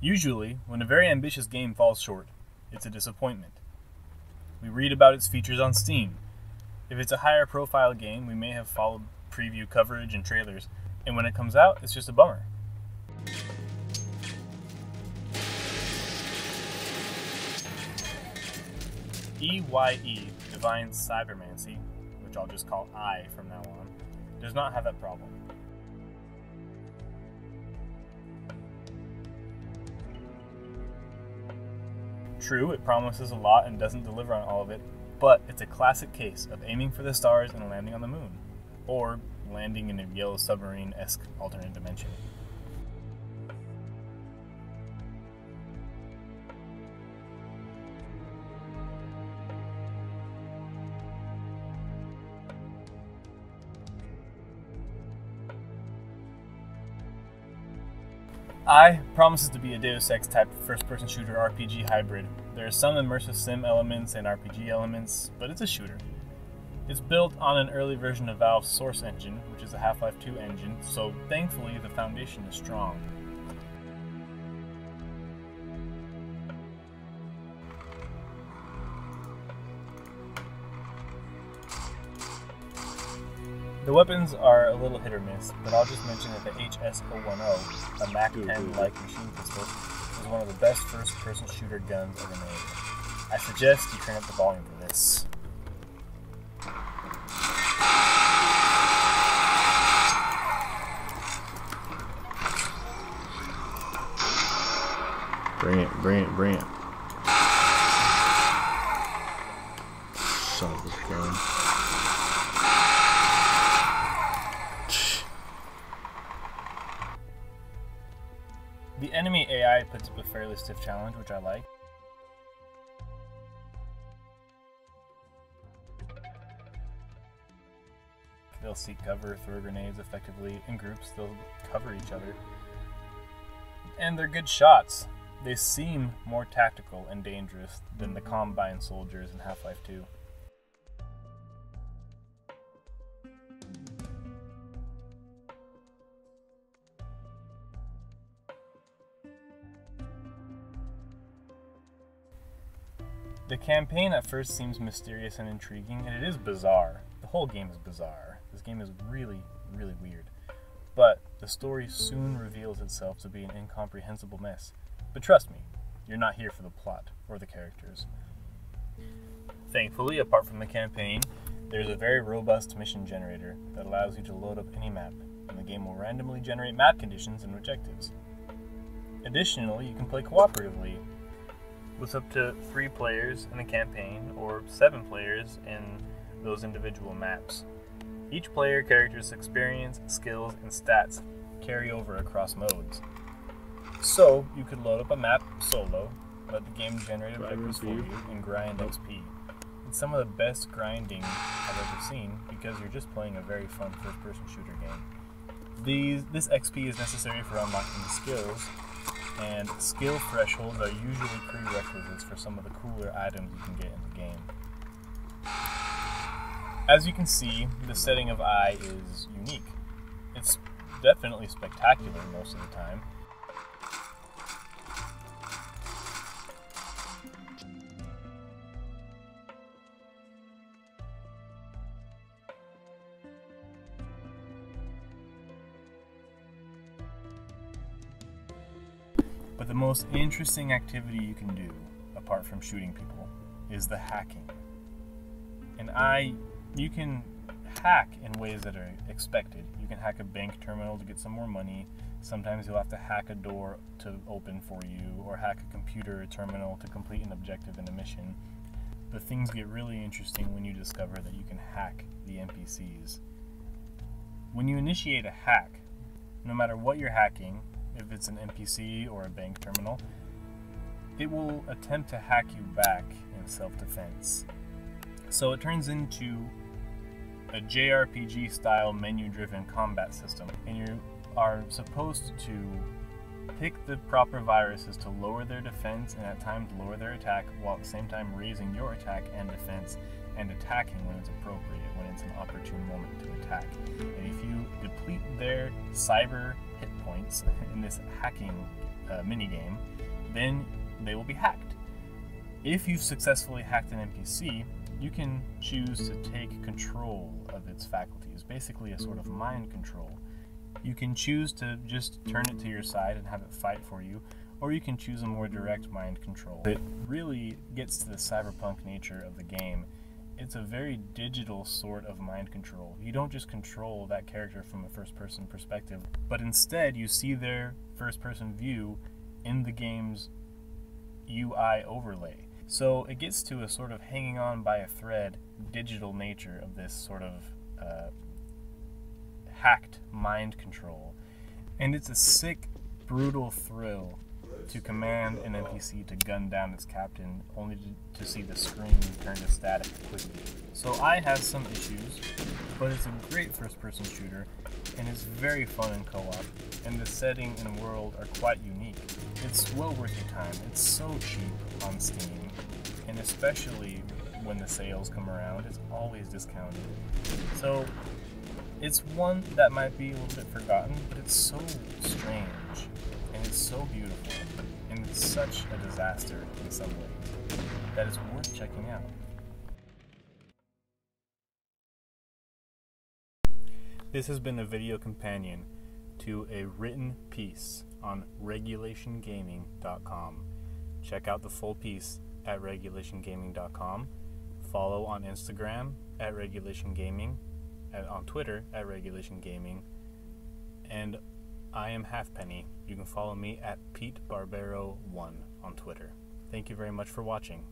Usually, when a very ambitious game falls short, it's a disappointment. We read about its features on Steam. If it's a higher profile game, we may have followed preview coverage and trailers, and when it comes out, it's just a bummer. E.Y.E, Divine's Cybermancy, which I'll just call I from now on, does not have that problem. True, it promises a lot and doesn't deliver on all of it, but it's a classic case of aiming for the stars and landing on the moon, or landing in a yellow submarine-esque alternate dimension. E.Y.E promises to be a Deus Ex type first-person shooter RPG hybrid. There are some immersive sim elements and RPG elements, but it's a shooter. It's built on an early version of Valve's Source engine, which is a Half-Life 2 engine, so thankfully the foundation is strong. The weapons are a little hit or miss, but I'll just mention that the HS-010, a MAC-10-like machine pistol, is one of the best first-person shooter guns ever made. I suggest you turn up the volume for this. Bring it, bring it, bring it. Son of a gun. The enemy AI puts up a fairly stiff challenge, which I like. They'll seek cover, throw grenades effectively in groups, they'll cover each other. And they're good shots. They seem more tactical and dangerous than the Combine soldiers in Half-Life 2. The campaign at first seems mysterious and intriguing, and it is bizarre. The whole game is bizarre. This game is really, really weird. But the story soon reveals itself to be an incomprehensible mess. But trust me, you're not here for the plot or the characters. Thankfully, apart from the campaign, there's a very robust mission generator that allows you to load up any map, and the game will randomly generate map conditions and objectives. Additionally, you can play cooperatively, with up to 3 players in the campaign, or 7 players in those individual maps. Each player character's experience, skills, and stats carry over across modes. So, you could load up a map solo, let the game generate objectives for you, and grind XP. It's some of the best grinding I've ever seen, because you're just playing a very fun first-person shooter game. This XP is necessary for unlocking the skills, and skill thresholds are usually prerequisites for some of the cooler items you can get in the game. As you can see, the setting of E.Y.E is unique. It's definitely spectacular most of the time. But the most interesting activity you can do, apart from shooting people, is the hacking. In E.Y.E, you can hack in ways that are expected. You can hack a bank terminal to get some more money. Sometimes you'll have to hack a door to open for you, or hack a computer or terminal to complete an objective in a mission. But things get really interesting when you discover that you can hack the NPCs. When you initiate a hack, no matter what you're hacking, if it's an NPC or a bank terminal, it will attempt to hack you back in self-defense. So it turns into a JRPG style menu-driven combat system, and you are supposed to pick the proper viruses to lower their defense and at times lower their attack, while at the same time raising your attack and defense and attacking when it's appropriate, when it's an opportune moment to attack. And if you deplete their cyber hit points in this hacking minigame, then they will be hacked. If you've successfully hacked an NPC, you can choose to take control of its faculties, basically a sort of mind control. You can choose to just turn it to your side and have it fight for you, or you can choose a more direct mind control. It really gets to the cyberpunk nature of the game. It's a very digital sort of mind control. You don't just control that character from a first-person perspective, but instead you see their first-person view in the game's UI overlay. So it gets to a sort of hanging on by a thread digital nature of this sort of hacked mind control. And it's a sick, brutal thrill to command an NPC to gun down its captain, only to see the screen turn to static quickly. So I have some issues, but it's a great first-person shooter, and it's very fun in co-op, and the setting and world are quite unique. It's well worth your time. It's so cheap on Steam, and especially when the sales come around, it's always discounted. So it's one that might be a little bit forgotten, but it's so strange, and it's so beautiful, and it's such a disaster in some ways that it's worth checking out. This has been a video companion to a written piece on regulationgaming.com. Check out the full piece at regulationgaming.com. Follow on Instagram at regulationgaming, and on Twitter at regulationgaming, and I am Halfpenny. You can follow me at PeteBarbero1 on Twitter. Thank you very much for watching.